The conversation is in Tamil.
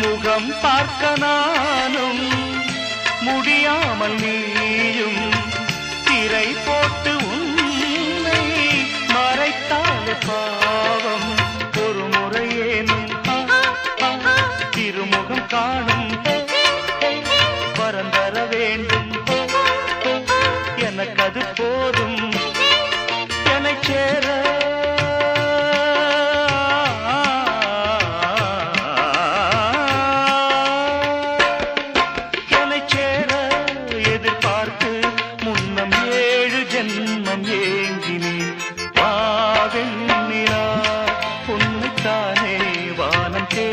முகம் பார்க்க நானும் முடியாமல் நீயும் திரை போட்டு உன்னை மறைத்தாலே பாவம். ஒரு முறையேனும் திருமுகம் காணும் வரந்தர வேண்டும். எனக்கு அது போதும் என்னை சேர. என்னை சேர எதிர்பார்த்து முன்னம் 7 ஜென்மம் ஏங்கினேன். வாவெண்ணிலா உன்னைத்தானே வானம் தே